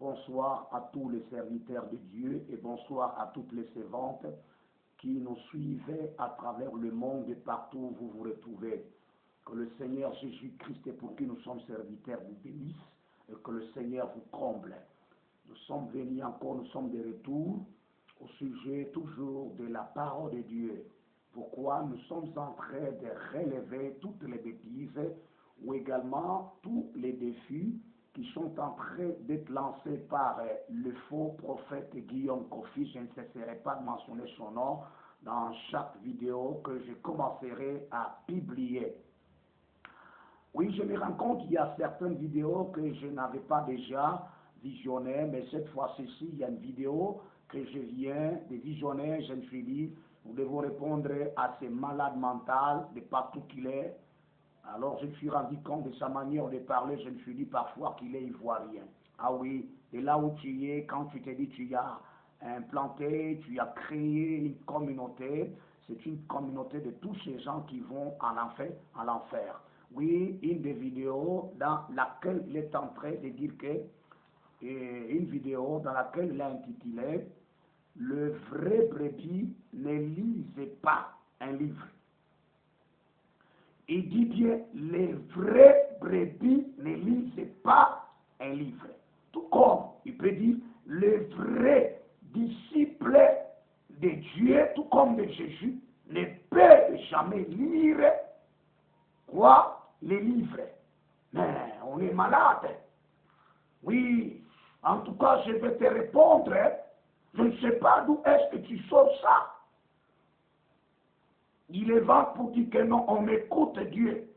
Bonsoir à tous les serviteurs de Dieu et bonsoir à toutes les servantes qui nous suivent à travers le monde et partout où vous vous retrouvez. Que le Seigneur Jésus-Christ, pour qui nous sommes serviteurs, vous bénisse et que le Seigneur vous comble. Nous sommes venus encore, nous sommes de retour au sujet toujours de la parole de Dieu. Pourquoi nous sommes en train de relever toutes les bêtises ou également tous les défis qui sont en train d'être lancés par le faux prophète Guillaume Kofi. Je ne cesserai pas de mentionner son nom dans chaque vidéo que je commencerai à publier. Oui, je me rends compte qu'il y a certaines vidéos que je n'avais pas déjà visionnées, mais cette fois-ci, il y a une vidéo que je viens de visionner. Je me suis dit, nous devons répondre à ce malade mental de partout qu'il est. Alors je me suis rendu compte de sa manière de parler, je me suis dit parfois qu'il est ivoirien. Ah oui, et là où tu es, quand tu te dis tu as implanté, tu as créé une communauté, c'est une communauté de tous ces gens qui vont à l'enfer. Oui, une des vidéos dans laquelle il est en train de dire que, une vidéo dans laquelle il a intitulé « Le vrai brebis ne lise pas un livre ». Il dit bien, les vrais brebis ne lisent pas un livre. Tout comme il peut dire, les vrais disciples de Dieu, tout comme de Jésus, ne peuvent jamais lire quoi? Les livres. Mais on est malade. Oui, en tout cas, je vais te répondre. Je ne sais pas d'où est-ce que tu sors ça. Il est vrai pour dire que non, on écoute Dieu.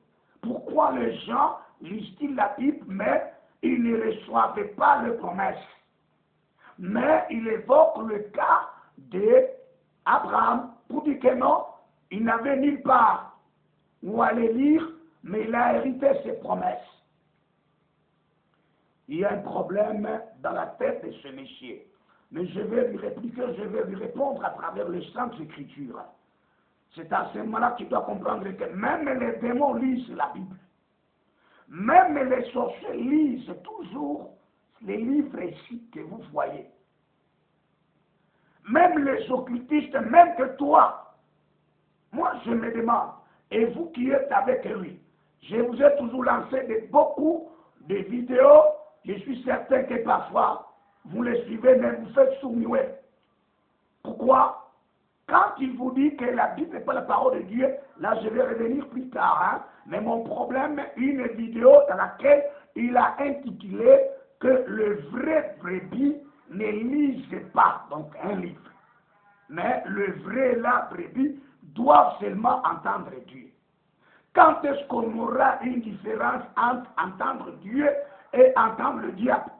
Pourquoi les gens lisent-ils la Bible, mais ils ne reçoivent pas les promesses? Mais il évoque le cas d'Abraham pour dire que non, il n'avait nulle part où aller lire, mais il a hérité ses promesses. Il y a un problème dans la tête de ce monsieur. Mais je vais lui répliquer, je vais lui répondre à travers les Saintes Écritures. C'est à ce moment-là qu'il doit comprendre que même les démons lisent la Bible. Même les sorciers lisent toujours les livres ici que vous voyez. Même les occultistes, même que toi. Moi, je me demande, et vous qui êtes avec lui, je vous ai toujours lancé beaucoup de vidéos. Je suis certain que parfois, vous les suivez, mais vous faites sourd-muet. Pourquoi? Quand il vous dit que la Bible n'est pas la parole de Dieu, là je vais revenir plus tard, hein, mais mon problème, une vidéo dans laquelle il a intitulé que le vrai brebis ne lise pas, donc un livre. Mais le vrai la brebis doit seulement entendre Dieu. Quand est-ce qu'on aura une différence entre entendre Dieu et entendre le diable?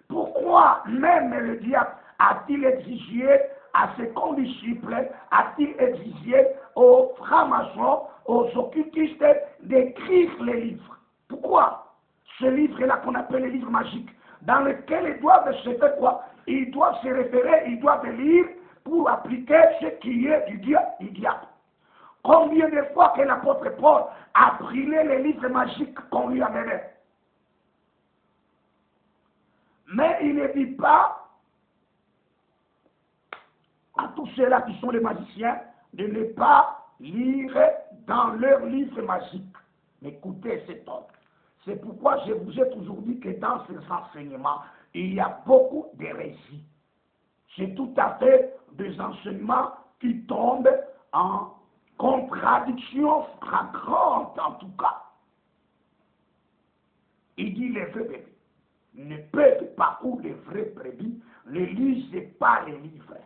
Pourquoi même le diable a-t-il exigé à ses condisciples, a-t-il exigé aux francs-maçons, aux occultistes d'écrire les livres? Pourquoi? Ce livre-là qu'on appelle les livres magiques, dans lequel ils doivent se faire quoi? Ils doivent se référer, ils doivent lire pour appliquer ce qui est du diable. Combien de fois que l'apôtre Paul a brûlé les livres magiques qu'on lui a donnés? Mais il ne dit pas à tous ceux-là qui sont les magiciens de ne pas lire dans leurs livres magiques. Mais écoutez cet homme. C'est pourquoi je vous ai toujours dit que dans ces enseignements, il y a beaucoup d'hérésies. C'est tout à fait des enseignements qui tombent en contradiction flagrante en tout cas. Il dit les vrais bébés ne peuvent pas, ou les vrais brebis ne lisent pas les livres,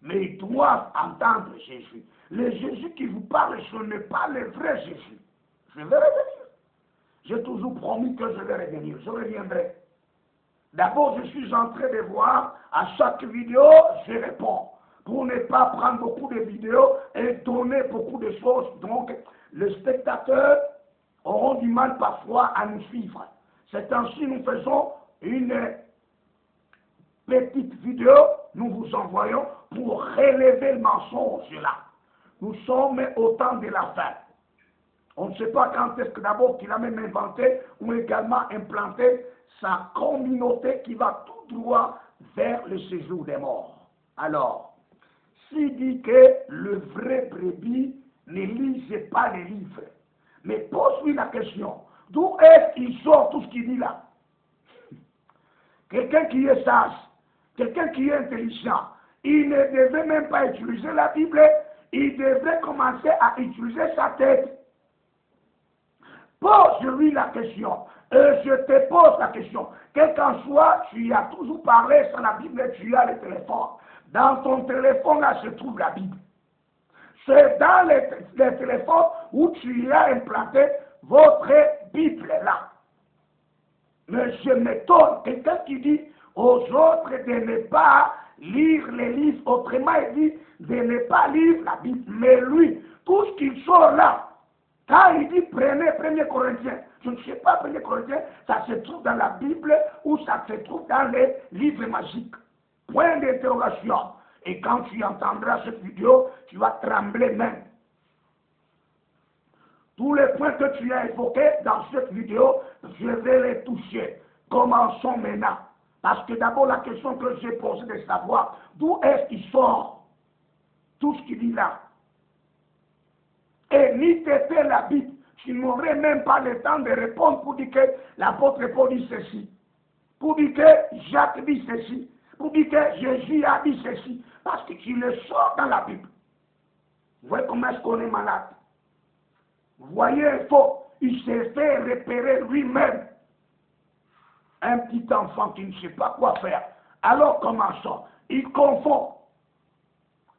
mais ils doivent entendre Jésus. Le Jésus qui vous parle, ce n'est pas le vrai Jésus. Je vais revenir. J'ai toujours promis que je vais revenir. Je reviendrai. D'abord, je suis en train de voir à chaque vidéo, je réponds. Pour ne pas prendre beaucoup de vidéos et donner beaucoup de choses. Donc, les spectateurs auront du mal parfois à nous suivre. C'est ainsi nous faisons une petite vidéo, nous vous envoyons pour relever le mensonge là. Nous sommes au temps de la fin. On ne sait pas quand est-ce que d'abord qu'il a même inventé ou également implanté sa communauté qui va tout droit vers le séjour des morts. Alors, s'il dit que le vrai brebis ne lise pas les livres, mais pose-lui la question, d'où est-ce qu'il sort tout ce qu'il dit là? Quelqu'un qui est sage, quelqu'un qui est intelligent, il ne devait même pas utiliser la Bible, il devrait commencer à utiliser sa tête. Pose-lui la question. Je te pose la question. Quel qu'en soit, tu as toujours parlé sans la Bible, tu as le téléphone. Dans ton téléphone, là, se trouve la Bible. C'est dans les téléphones où tu as implanté votre Bible là. Mais je m'étonne, quelqu'un qui dit aux autres de ne pas lire les livres, autrement il dit de ne pas lire la Bible. Mais lui, tout ce qu'il sort là, quand il dit prenez 1 Corinthiens, je ne sais pas 1 Corinthiens, ça se trouve dans la Bible ou ça se trouve dans les livres magiques. Point d'interrogation. Et quand tu entendras cette vidéo, tu vas trembler même. Tous les points que tu as évoqués dans cette vidéo, je vais les toucher. Commençons maintenant. Parce que d'abord, la question que j'ai posée de savoir, d'où est-ce qu'il sort tout ce qu'il dit là? Et ni t'étais la Bible, tu n'aurais même pas le temps de répondre pour dire que l'apôtre Paul dit ceci, pour dire que Jacques dit ceci, pour dire que Jésus a dit ceci, parce que tu le sors dans la Bible. Vous voyez comment est-ce qu'on est malade? Vous voyez, il s'est fait repérer lui-même. Un petit enfant qui ne sait pas quoi faire. Alors commençons. Il confond.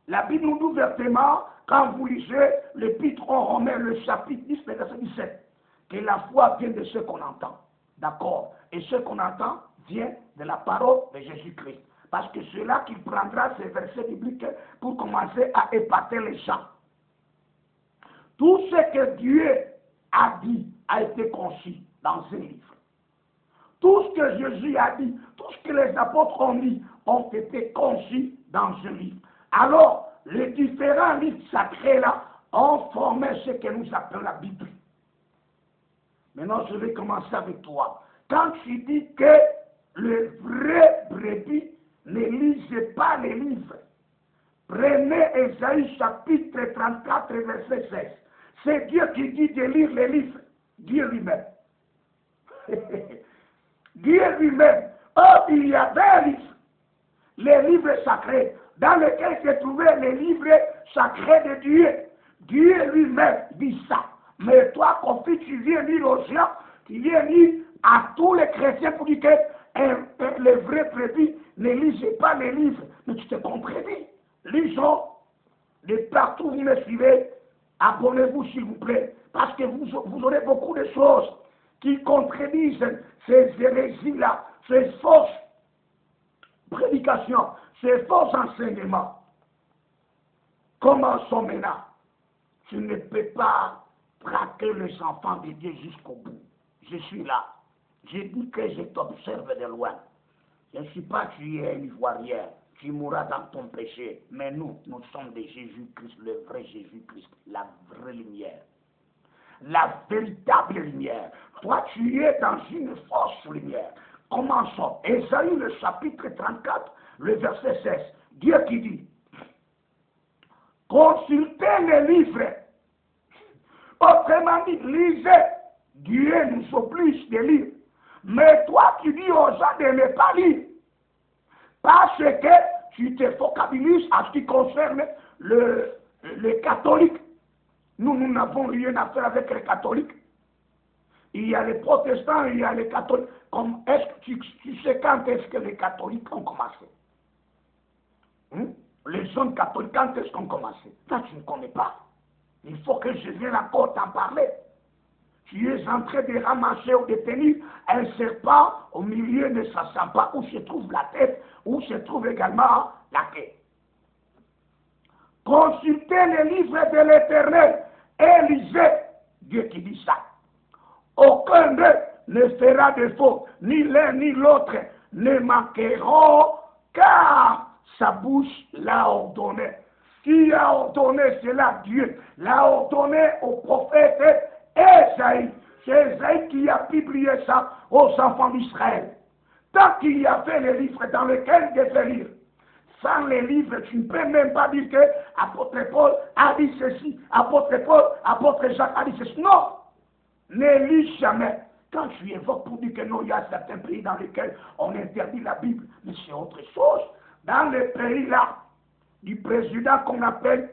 La Bible nous dit ouvertement, quand vous lisez l'épître aux Romains, le chapitre 10, verset 17, que la foi vient de ce qu'on entend. D'accord? Et ce qu'on entend vient de la parole de Jésus-Christ. Parce que c'est là qu'il prendra ces versets bibliques pour commencer à épater les gens. Tout ce que Dieu a dit a été conçu dans un livre. Tout ce que Jésus a dit, tout ce que les apôtres ont dit, ont été conçus dans un livre. Alors, les différents livres sacrés là ont formé ce que nous appelons la Bible. Maintenant, je vais commencer avec toi. Quand tu dis que le vrai brebis ne lise pas les livres, prenez Ésaïe chapitre 34, verset 16. C'est Dieu qui dit de lire les livres. Dieu lui-même. Dieu lui-même. Or, il y avait un livre, les livres sacrés, dans lesquels se trouvaient les livres sacrés de Dieu. Dieu lui-même dit ça. Mais toi, Kofi, tu viens dire aux gens, tu viens dire à tous les chrétiens pour dire que les vrais brebis ne lisent pas les livres. Mais tu te contredis. Lisons de partout où vous me suivez. Abonnez-vous s'il vous plaît, parce que vous aurez beaucoup de choses qui contredisent ces hérésies-là, ces fausses prédications, ces faux enseignements. Commençons maintenant. Tu ne peux pas traquer les enfants de Dieu jusqu'au bout. Je suis là. Je dis que je t'observe de loin. Je ne suis pas tué un ivoirien. Tu mourras dans ton péché. Mais nous sommes de Jésus-Christ, le vrai Jésus-Christ, la vraie lumière. La véritable lumière. Toi, tu es dans une fausse lumière. Commençons. Ésaïe, le chapitre 34, le verset 16. Dieu qui dit, consultez les livres. Autrement dit, lisez. Dieu nous oblige de lire. Mais toi, tu dis aux gens de ne pas lire. Parce que tu te focalises à ce qui concerne les catholiques. Nous n'avons rien à faire avec les catholiques. Il y a les protestants, il y a les catholiques. Est-ce que tu sais quand est-ce que les catholiques ont commencé? Les jeunes catholiques, quand est-ce qu'on commencé? Ça, tu ne connais pas. Il faut que je vienne encore t'en parler. Tu es en train de ramasser ou de tenir un serpent au milieu de sa sampa où se trouve la tête, où se trouve également la queue. Consultez les livres de l'Éternel et lisez. Dieu qui dit ça. Aucun d'eux ne fera défaut, ni l'un ni l'autre ne manqueront, car sa bouche l'a ordonné. Qui a ordonné cela? Dieu l'a ordonné au prophète Ésaïe. C'est Isaïe qui a publié ça aux enfants d'Israël. Tant qu'il y avait les livres dans lesquels ils devaient lire. Sans les livres, tu ne peux même pas dire que apôtre Paul a dit ceci, apôtre Paul, apôtre Jacques a dit ceci. Non, ne lis jamais. Quand tu évoques pour dire que non, il y a certains pays dans lesquels on interdit la Bible, mais c'est autre chose. Dans les pays là, du président qu'on appelle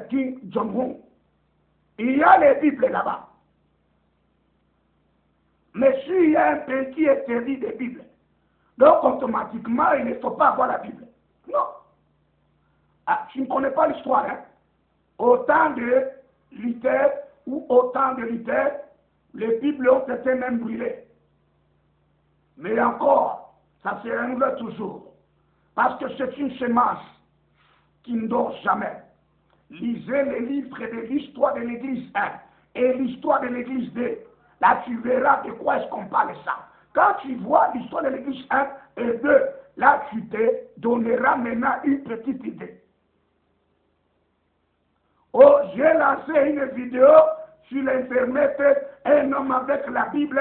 Kim Jong-un, il y a les Bibles là-bas. Mais s'il y a un pays qui interdit des Bibles, donc automatiquement, il ne faut pas avoir la Bible. Non. Ah, tu ne connais pas l'histoire, hein? Au temps de Luther ou au temps de Luther, les Bibles ont été même brûlées. Mais encore, ça se renouvelle toujours. Parce que c'est une semence qui ne dort jamais. Lisez les livres de l'histoire de l'Église 1 et l'histoire de l'Église 2. Là, tu verras de quoi est-ce qu'on parle ça. Quand tu vois l'histoire de l'Église 1 et 2, là, tu te donneras maintenant une petite idée. Oh, j'ai lancé une vidéo sur l'Internet, un homme avec la Bible,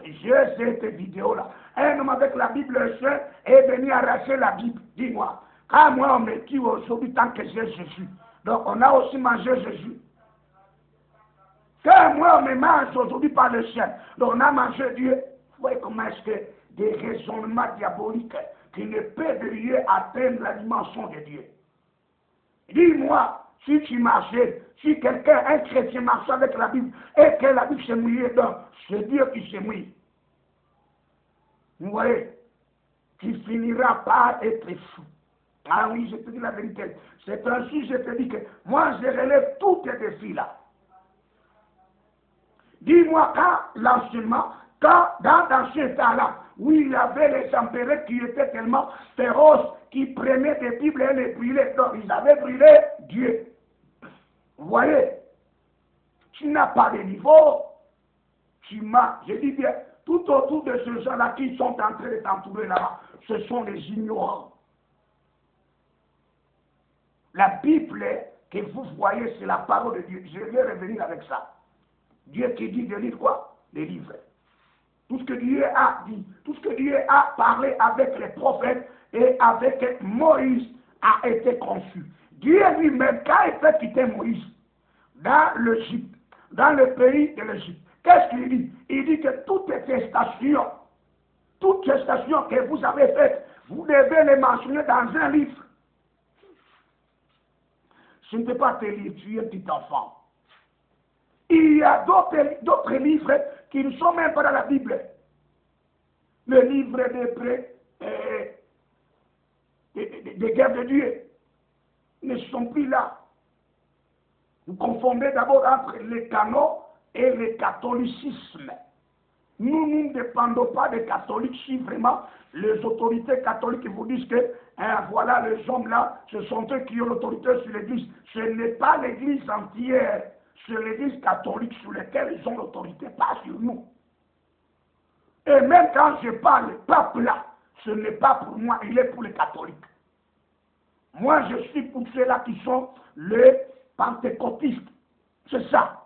j'ai cette vidéo-là. Un homme avec la Bible est venu arracher la Bible. Dis-moi, quand moi on me tue aujourd'hui tant que j'ai Jésus, donc on a aussi mangé Jésus. Quand moi on me mange aujourd'hui par le ciel, donc on a mangé Dieu. Vous voyez comment est-ce que des raisonnements diaboliques qui ne peuvent rien atteindre la dimension de Dieu. Dis-moi, si tu marchais, si quelqu'un, un chrétien marchait avec la Bible et que la Bible s'est mouillée dedans, c'est Dieu qui s'est mouillé. Vous voyez, tu finiras par être fou. Ah oui, je te dis la vérité. C'est ainsi, je te dis que moi, je relève tous tes défis là. Dis-moi, quand l'enseignement, quand dans l'ancien temps-là, où il y avait les empereurs qui étaient tellement féroces, qui prenaient des Bibles et les brûlaient, donc ils avaient brûlé Dieu. Vous voyez, tu n'as pas de niveau, tu m'as, je dis bien, tout autour de ces gens-là qui sont en train de t'entourer là-bas, ce sont les ignorants. La Bible que vous voyez, c'est la parole de Dieu. Je vais revenir avec ça. Dieu qui dit de lire quoi? Les livres. Tout ce que Dieu a dit, tout ce que Dieu a parlé avec les prophètes et avec Moïse a été conçu. Dieu lui-même, quand il fait quitter Moïse dans l'Égypte, dans le pays de l'Égypte, qu'est-ce qu'il dit? Il dit que toutes les stations que vous avez faites, vous devez les mentionner dans un livre. Je ne peux pas te lire, tu es un petit enfant. Il y a d'autres livres qui ne sont même pas dans la Bible. Le livre des guerres de Dieu ne sont plus là. Vous confondez d'abord entre les canons et le catholicisme. Nous ne dépendons pas des catholiques si vraiment les autorités catholiques vous disent que voilà, les hommes là, ce sont eux qui ont l'autorité sur l'Église. Ce n'est pas l'Église entière. C'est l'Église catholique sur laquelle ils ont l'autorité, pas sur nous. Et même quand je parle, le peuple là, ce n'est pas pour moi, il est pour les catholiques. Moi, je suis pour ceux-là qui sont les pentecôtistes. C'est ça.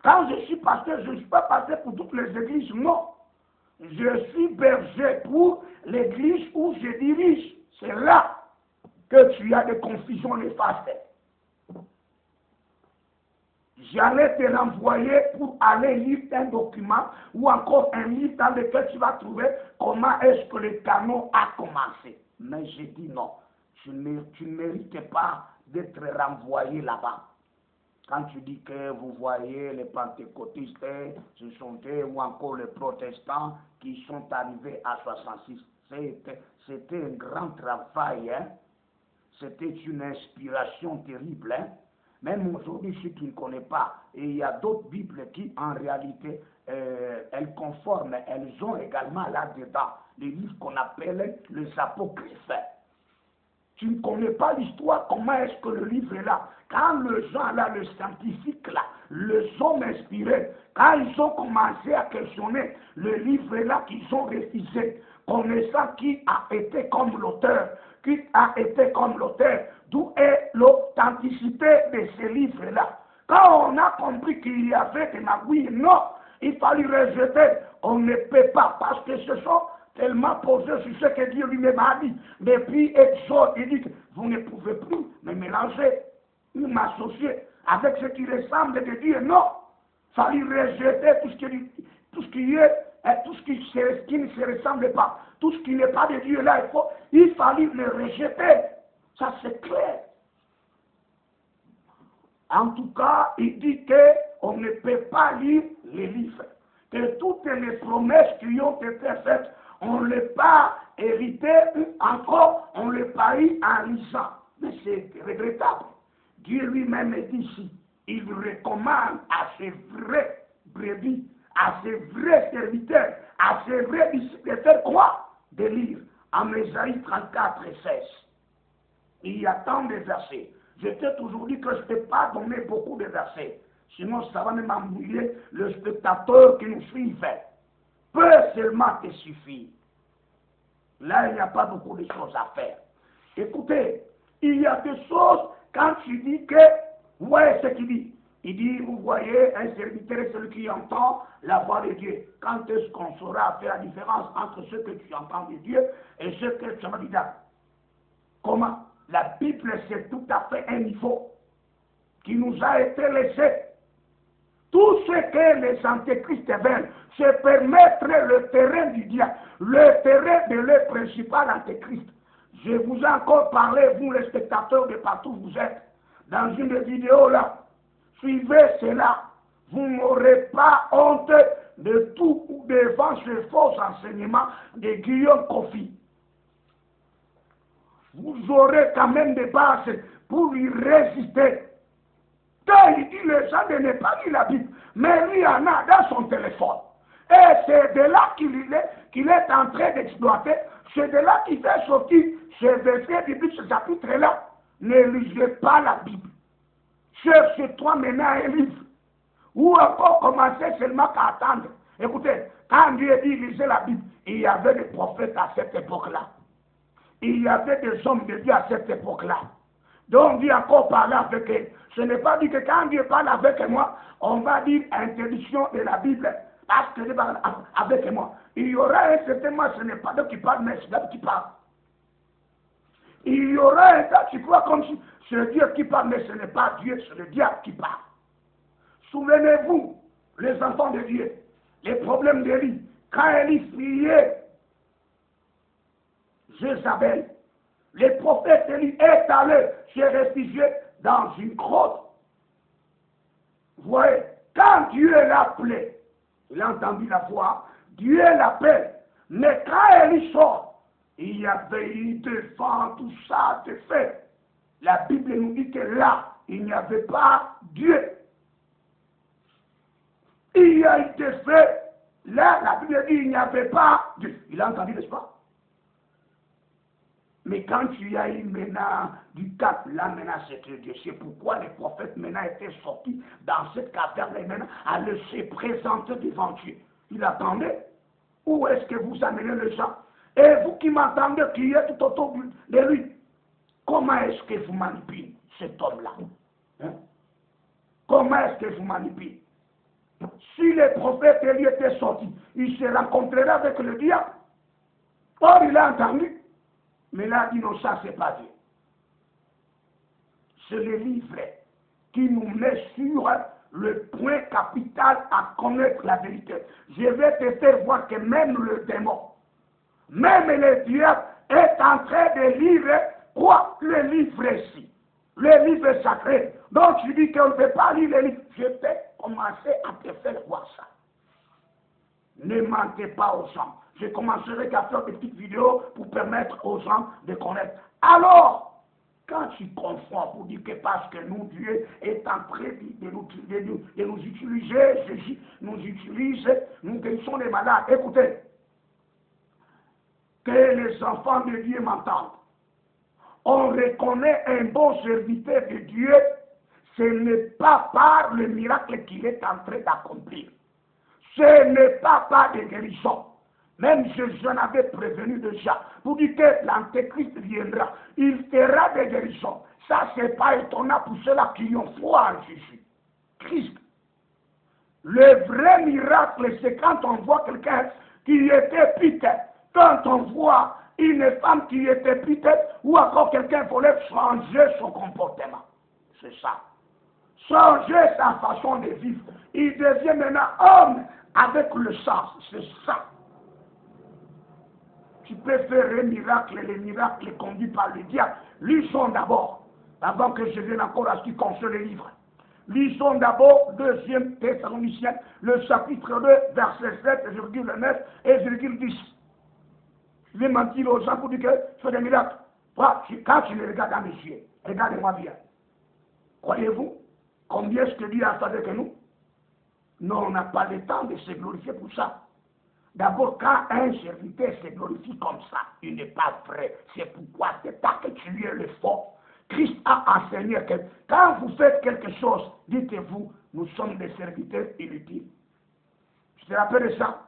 Quand je suis pasteur, je ne suis pas pasteur pour toutes les églises, non. Je suis berger pour l'église où je dirige. C'est là que tu as des confusions néfastes. J'allais te renvoyer pour aller lire un document ou encore un livre dans lequel tu vas trouver comment est-ce que le canon a commencé. Mais j'ai dit non, tu ne mérites pas d'être renvoyé là-bas. Quand tu dis que vous voyez les pentecôtistes, ce sont eux ou encore les protestants qui sont arrivés à 66. C'était un grand travail, hein? C'était une inspiration terrible, hein? Même aujourd'hui, si tu ne connais pas, et il y a d'autres Bibles qui, en réalité, elles conforment, elles ont également là-dedans les livres qu'on appelle les apocryphes. Tu ne connais pas l'histoire, comment est-ce que le livre est là. Quand les gens là, les scientifiques là, les hommes inspirés, quand ils ont commencé à questionner le livre là qu'ils ont refusé, connaissant qui a été comme l'auteur, d'où est l'authenticité de ce livre-là. Quand on a compris qu'il y avait des magouilles, non, il fallait rejeter. On ne peut pas, parce que ce sont tellement posés sur ce que Dieu lui-même a dit. Depuis Exode, il dit que vous ne pouvez plus me mélanger ou m'associer avec ce qui ressemble de Dieu. Non, il fallait rejeter tout ce qui ne se ressemble pas. Tout ce qui n'est pas de Dieu là, il fallait le rejeter. Ça c'est clair. En tout cas, il dit qu'on ne peut pas lire les livres. Que toutes les promesses qui ont été faites, on ne les pas héritées ou encore on les parie en lisant. Mais c'est regrettable. Dieu lui-même dit ici, il recommande à ses vrais brebis, à ses vrais serviteurs, à ses vrais disciples de faire quoi? De lire en Ésaïe 34 et 16. Il y a tant de versets. Je t'ai toujours dit que je ne peux pas donner beaucoup de versets. Sinon, ça va même embrouiller le spectateur qui nous suit. Peu seulement te suffit. Là, il n'y a pas beaucoup de choses à faire. Écoutez, il y a des choses, quand tu dis que, vous voyez ce qu'il dit. Il dit, vous voyez, un serviteur est celui qui entend la voix de Dieu. Quand est-ce qu'on saura faire la différence entre ce que tu entends de Dieu et ce que tu as dit là? Comment? La Bible, c'est tout à fait un niveau qui nous a été laissé. Tout ce que les antéchristes veulent, c'est permettre le terrain du diable, le terrain de leur principal antéchrist. Je vous ai encore parlé, vous les spectateurs de partout où vous êtes, dans une vidéo là. Suivez cela. Vous n'aurez pas honte de tout ou devant ce faux enseignement de Guillaume Kofi. Vous aurez quand même des bases pour lui résister. Quand il dit les gens ne pas lu la Bible, mais lui en a dans son téléphone. Et c'est de là qu'il est en train d'exploiter. C'est de là qu'il fait sortir ce verset biblique, ce chapitre-là. Ne lisez pas la Bible. Cherche-toi maintenant un livre. Ou encore commencer seulement qu'à attendre. Écoutez, quand Dieu dit lisez la Bible, il y avait des prophètes à cette époque-là. Il y avait des hommes de Dieu à cette époque-là. Donc Dieu a encore parlé avec eux. Ce n'est pas dit que quand Dieu parle avec moi, on va dire interdiction de la Bible. Parce que Dieu parle avec moi. Il y aura un certain moment, ce n'est pas Dieu qui parle, mais c'est Dieu qui parle. Il y aura un temps, tu crois comme si c'est Dieu qui parle, mais ce n'est pas Dieu, c'est le diable qui parle. Souvenez-vous, les enfants de Dieu, les problèmes d'Élie. Quand Élie priait Jézabel, les prophètes Élie est allé se réfugier dans une grotte. Vous voyez, quand Dieu l'appelait, il a entendu la voix, Dieu l'appelle. Mais quand Élie sort, il y avait eu de vent, tout ça, de fait. La Bible nous dit que là, il n'y avait pas Dieu. Il y a eu des faits. Là, la Bible dit qu'il n'y avait pas Dieu. Il a entendu, n'est-ce pas? Mais quand tu as eu maintenant du cap, là maintenant c'est Dieu. C'est pourquoi les prophètes maintenant étaient sortis dans cette caverne et maintenant allaient se présenter devant Dieu. Il attendait. Où est-ce que vous amenez les gens? Et vous qui m'entendez, qui êtes tout autour de lui, comment est-ce que vous manipulez cet homme-là? Hein? Comment est-ce que vous manipulez? Si les prophètes Élie étaient sortis, il se rencontrerait avec le diable. Or, il a entendu. Mais là, il dit non, ça, c'est pas Dieu. C'est le livre qui nous met sur le point capital à connaître la vérité. Je vais te faire voir que même le démon, même le diable est en train de lire quoi? Le livre ici. Le livre sacré. Donc, je dis qu'on ne peut pas lire le livre. Je vais commencer à te faire voir ça. Ne mentez pas aux gens. Je commencerai à faire des petites vidéos pour permettre aux gens de connaître. Alors, quand tu confonds pour dire que parce que nous, Dieu est en train de nous utiliser, Jésus nous utilise, nous guérissons les malades. Écoutez, que les enfants de Dieu m'entendent. On reconnaît un bon serviteur de Dieu, ce n'est pas par le miracle qu'il est en train d'accomplir. Ce n'est pas par des guérisons. Même j'en avais prévenu déjà. Pour dire que l'antéchrist viendra. Il fera des guérisons. Ça, ce n'est pas étonnant pour ceux-là qui ont foi en Jésus. Christ. Le vrai miracle, c'est quand on voit quelqu'un qui était pute, quand on voit une femme qui était pute, ou encore quelqu'un voulait changer son comportement. C'est ça. Changer sa façon de vivre. Il devient maintenant homme avec le sens. C'est ça. Tu peux faire un miracle, les miracles conduits par le diable. Lisons d'abord, avant que je vienne encore à ce qui concerne les livres. Lisons d'abord 2 Thessaloniciens, le chapitre 2, verset 7,9 et 10. Je vais mentir aux gens pour dire que je fais des miracles. Quand tu me regardes dans mes yeux, regardez-moi bien. Croyez-vous combien est-ce que Dieu a fait avec nous? Non, on n'a pas le temps de se glorifier pour ça. D'abord, quand un serviteur se glorifie comme ça, il n'est pas vrai. C'est pourquoi c'est pas que tu es le fort. Christ a enseigné que quand vous faites quelque chose, dites-vous, nous sommes des serviteurs inutiles. Je te rappelle ça.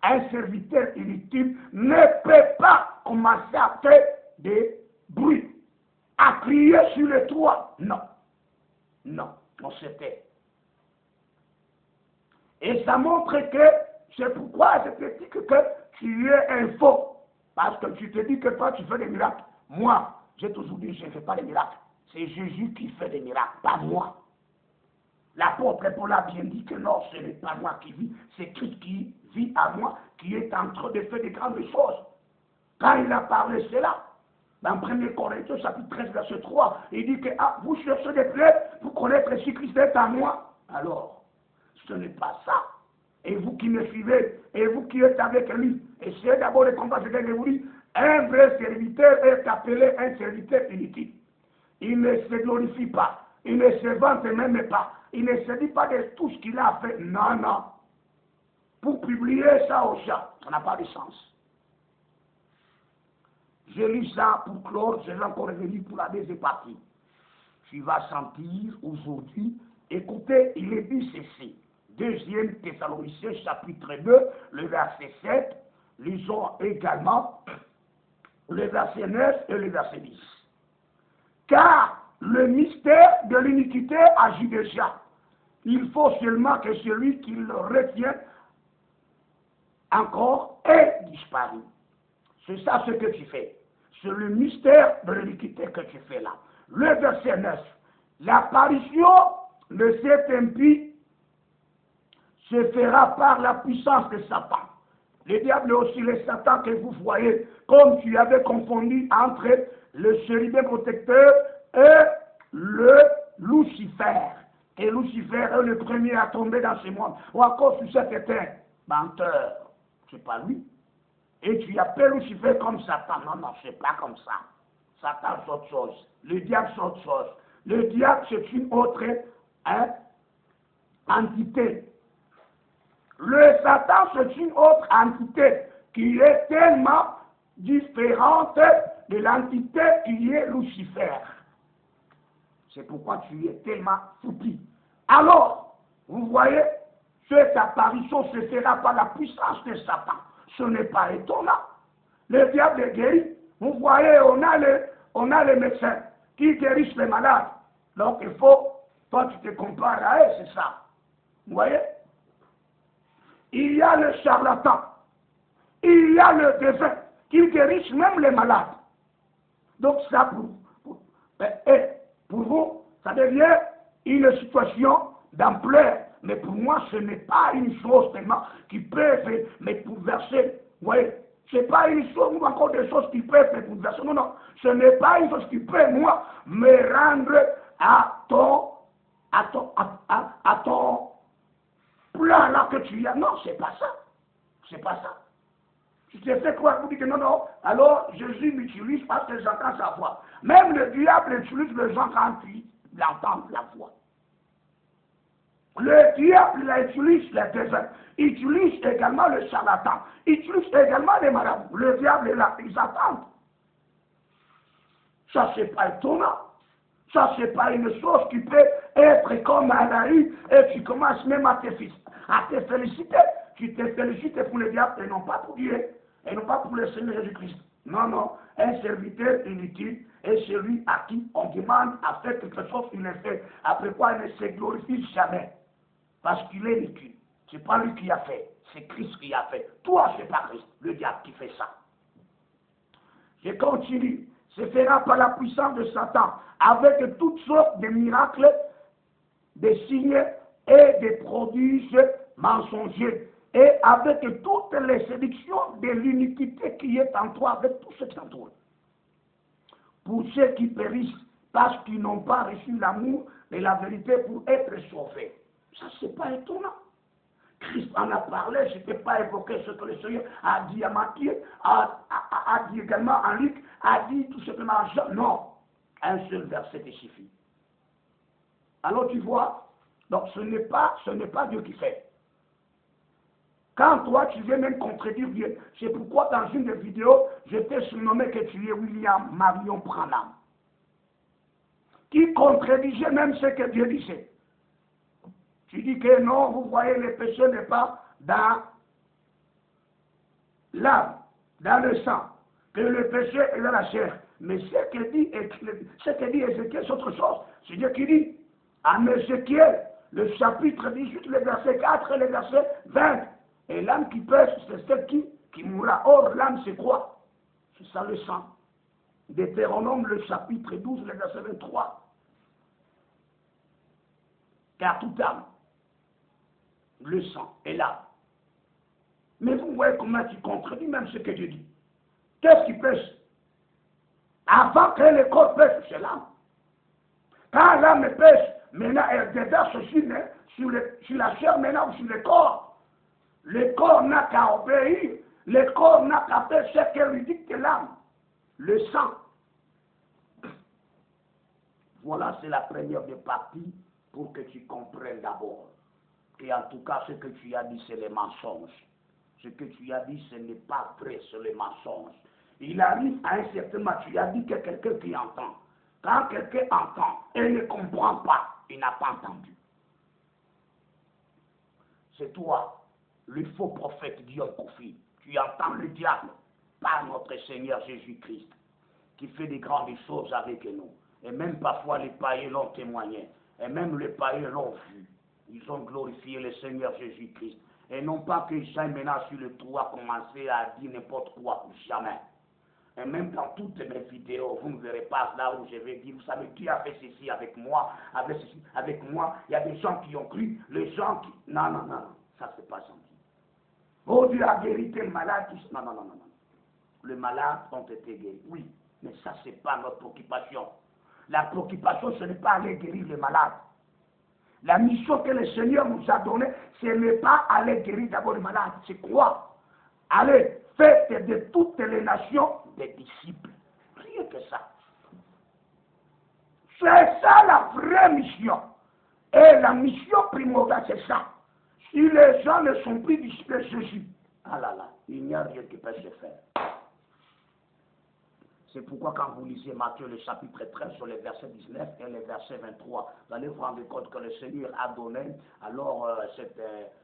Un serviteur inutile ne peut pas commencer à faire des bruits, à crier sur le toit. Non. Non, on se tait. Et ça montre que c'est pourquoi je te dis que tu es un faux. Parce que tu te dis que toi tu fais des miracles. Moi, j'ai toujours dit que je ne fais pas des miracles. C'est Jésus qui fait des miracles, pas moi. L'apôtre Paul a bien dit que non, ce n'est pas moi qui vis, c'est Christ qui vit à moi, qui est en train de faire des grandes choses. Quand il a parlé cela, dans 1 Corinthiens chapitre 13, verset 3, il dit que vous cherchez des preuves pour connaître si Christ est en moi. Alors, ce n'est pas ça. Et vous qui me suivez, et vous qui êtes avec lui, essayez d'abord de comprendre ce que je vous dis. Un vrai serviteur est appelé un serviteur inutile. Il ne se glorifie pas, il ne se vante même pas, il ne se dit pas de tout ce qu'il a fait. Non, non. Pour publier ça aux gens, ça n'a pas de sens. Je lis ça pour clore, je vais encore revenir pour la deuxième partie. Tu vas sentir aujourd'hui, écoutez, il est dit ceci. 2 Thessaloniciens chapitre 2, le verset 7, lisons également le verset 9 et le verset 10. Car le mystère de l'iniquité agit déjà. Il faut seulement que celui qui le retient encore ait disparu. C'est ça ce que tu fais. C'est le mystère de l'iniquité que tu fais là. Le verset 9. L'apparition de cet impie se fera par la puissance de Satan. Le diable est aussi le Satan que vous voyez, comme tu avais confondu entre le chérubin protecteur et le Lucifer. Et Lucifer est le premier à tomber dans ce monde. Ou encore sur cette terre. Menteur. C'est pas lui. Et tu appelles Lucifer comme Satan. Non, non, c'est pas comme ça. Satan, c'est autre chose. Le diable, c'est autre chose. Le diable, c'est une autre entité. Le Satan, c'est une autre entité qui est tellement différente de l'entité qui est Lucifer. C'est pourquoi tu es tellement foutu. Alors, vous voyez, cette apparition se fera par la puissance de Satan. Ce n'est pas étonnant. Le diable est guéri. Vous voyez, on a les médecins qui guérissent les malades. Donc il faut, toi tu te compares à eux, c'est ça. Vous voyez? Il y a le charlatan. Il y a le défunt qui guérissent même les malades. Donc ça, pour vous, ça devient une situation d'ampleur. Mais pour moi, ce n'est pas une chose tellement qui peut me bouleverser. Vous voyez, ce n'est pas une chose ou encore des choses qui peuvent me bouleverser. Non, non. Ce n'est pas une chose qui peut, moi, me rendre à ton plan là que tu as. Non, c'est pas ça. C'est pas ça. Tu te fais croire pour dire que non, non. Alors, Jésus m'utilise parce que j'entends sa voix. Même le diable utilise les gens quand ils entendent la voix. Le diable utilise les défunts. Il utilise également le charlatan. Il utilise également les marabouts. Le diable est là, ils attendent. Ça, c'est pas étonnant. Ça, c'est pas une chose qui peut être comme à la rue et tu commences même à te féliciter. Tu te félicites pour le diable et non pas pour Dieu. Et non pas pour le Seigneur Jésus-Christ. Non, non. Un serviteur inutile est celui à qui on demande à faire quelque chose, il le fait. Après quoi, il ne se glorifie jamais. Parce qu'il est inutile. Ce n'est pas lui qui a fait. C'est Christ qui a fait. Toi, ce n'est pas Christ. Le diable qui fait ça. Je continue. Se fera par la puissance de Satan, avec toutes sortes de miracles, des signes et des prodiges mensongers, et avec toutes les séductions de l'iniquité qui est en toi, avec tout ce qui t'entoure. Pour ceux qui périssent parce qu'ils n'ont pas reçu l'amour et la vérité pour être sauvés. Ça, c'est pas étonnant. Christ en a parlé, je ne peux pas évoquer ce que le Seigneur a dit à Matthieu, a dit également à Luc, a dit tout simplement à Jean. Non, un seul verset te suffit. Alors tu vois, donc ce n'est pas Dieu qui fait. Quand toi tu viens même contredire Dieu, c'est pourquoi dans une des vidéos, je t'ai surnommé que tu es William Marion Branham, qui contredisait même ce que Dieu disait. Tu dis que non, vous voyez, le péché n'est pas dans l'âme, dans le sang, que le péché est dans la chair. Mais ce que dit Ézéchiel, c'est autre chose. C'est Dieu qui dit, en Ézéchiel, le chapitre 18, le verset 4 et le verset 20, et l'âme qui pêche, c'est celle qui mourra. Or, l'âme, c'est quoi? C'est ça le sang. Deutéronome, le chapitre 12, le verset 23. Car toute âme, le sang est là. Mais vous voyez comment tu contredis même ce que Dieu dit. Qu'est-ce qui pêche? Avant que le corps pêche, c'est l'âme. Quand l'âme pêche, maintenant elle déverse sur la chair maintenant ou sur le corps. Le corps n'a qu'à obéir. Le corps n'a qu'à faire ce que lui dicte l'âme. Le sang. Voilà, c'est la première des parties pour que tu comprennes d'abord. Et en tout cas, ce que tu as dit, c'est les mensonges. Ce que tu as dit, ce n'est pas vrai, c'est les mensonges. Il arrive à un certain moment, tu as dit que quelqu'un qui entend. Quand quelqu'un entend et ne comprend pas, il n'a pas entendu. C'est toi, le faux prophète Guillaume Kofi. Tu entends le diable par notre Seigneur Jésus-Christ, qui fait des grandes choses avec nous. Et même parfois les païens l'ont témoigné. Et même les païens l'ont vu. Ils ont glorifié le Seigneur Jésus-Christ. Et non pas que j'aille maintenant sur le toit commencer à dire n'importe quoi. Jamais. Et même dans toutes mes vidéos, vous ne verrez pas là où je vais dire, vous savez, qui a fait ceci avec moi, avec moi. Il y a des gens qui ont cru, les gens qui... Non, non, non, ça c'est pas gentil. Oh Dieu a guéri tel malade. Non, non, non, non, non. Les malades ont été guéris, oui. Mais ça, ce n'est pas notre préoccupation. La préoccupation, ce n'est pas aller guérir les malades. La mission que le Seigneur nous a donnée, ce n'est pas aller guérir d'abord les malades. C'est quoi? Allez, faites de toutes les nations des disciples. Rien que ça. C'est ça la vraie mission. Et la mission primordiale, c'est ça. Si les gens ne sont plus disciples de Jésus, ah là là, il n'y a rien qui peut se faire. C'est pourquoi quand vous lisez Matthieu le chapitre 13 sur les versets 19 et les versets 23, vous allez vous rendre compte que le Seigneur a donné alors cette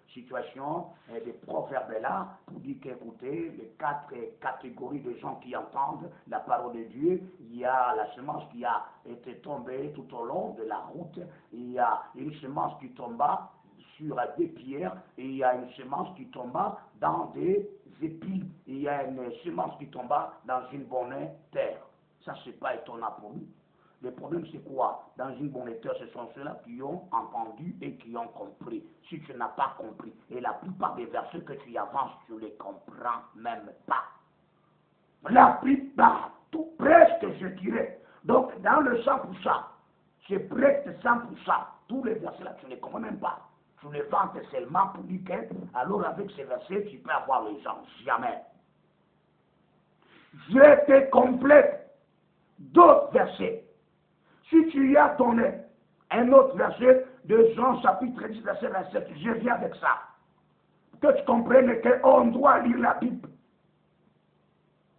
situation des proverbes-là pour dire qu'écoutez, les 4 catégories de gens qui entendent la parole de Dieu, il y a la semence qui a été tombée tout au long de la route, il y a une semence qui tomba sur des pierres et il y a une semence qui tomba dans des épis. Il y a une semence qui tomba dans une bonne terre. Ça, c'est pas étonnant pour nous. Le problème, c'est quoi? Dans une bonne terre, ce sont ceux-là qui ont entendu et qui ont compris. Si tu n'as pas compris, et la plupart des versets que tu avances, tu ne les comprends même pas. La plupart, tout presque, je dirais. Donc, dans le 100%, c'est presque 100%. Tous les versets-là, tu ne les comprends même pas. Tu les vantes seulement pour dire que, alors avec ces versets, tu peux avoir les gens. Jamais. Je te complète d'autres versets. Si tu y as donné un autre verset de Jean chapitre 10, verset 27, je viens avec ça. Que tu comprennes qu'on doit lire la Bible.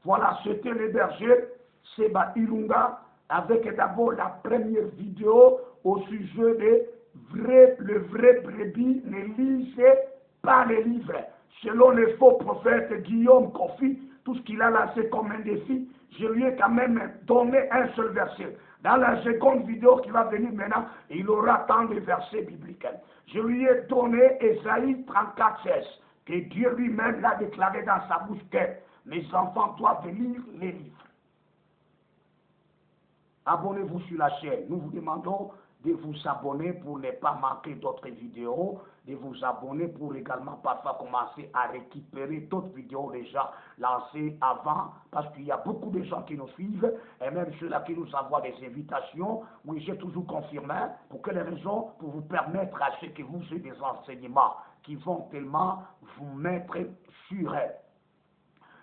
Voilà, c'était le berger Seba Ilunga avec d'abord la première vidéo au sujet de le vrai brebis ne lisait pas les livres. Selon le faux prophète Guillaume Kofi, tout ce qu'il a lancé comme un défi, je lui ai quand même donné un seul verset. Dans la seconde vidéo qui va venir maintenant, il aura tant de versets bibliques. Je lui ai donné Ésaïe 34,16, que Dieu lui-même l'a déclaré dans sa bouche que mes enfants doivent lire les livres. Abonnez-vous sur la chaîne. Nous vous demandons de vous abonner pour ne pas manquer d'autres vidéos, de vous abonner pour également parfois commencer à récupérer d'autres vidéos déjà lancées avant, parce qu'il y a beaucoup de gens qui nous suivent, et même ceux-là qui nous envoient des invitations. Oui, j'ai toujours confirmé, pour quelles raisons? Pour vous permettre à ce que vous ayez des enseignements qui vont tellement vous mettre sur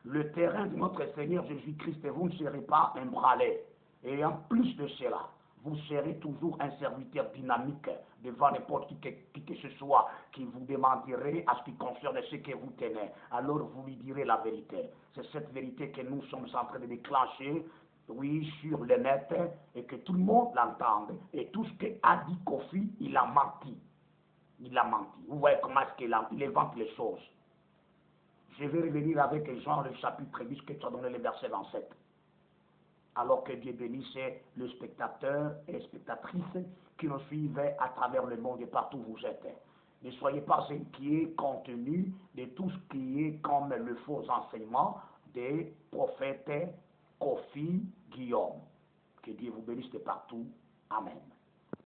le terrain de notre Seigneur Jésus-Christ, et vous ne serez pas ébranlés. Et en plus de cela, vous serez toujours un serviteur dynamique devant n'importe qui que ce soit qui vous demanderait à ce qui concerne ce que vous tenez. Alors vous lui direz la vérité. C'est cette vérité que nous sommes en train de déclencher, oui, sur le net, et que tout le monde l'entende. Et tout ce qu'a dit Kofi, il a menti. Il a menti. Vous voyez comment est-ce qu'il invente les choses. Je vais revenir avec Jean le chapitre 10 que tu as donné le verset 27. Alors que Dieu bénisse le spectateur et les spectatrices qui nous suivent à travers le monde et partout où vous êtes. Ne soyez pas inquiets compte tenu de tout ce qui est comme le faux enseignement des prophètes Kofi Guillaume. Que Dieu vous bénisse de partout. Amen.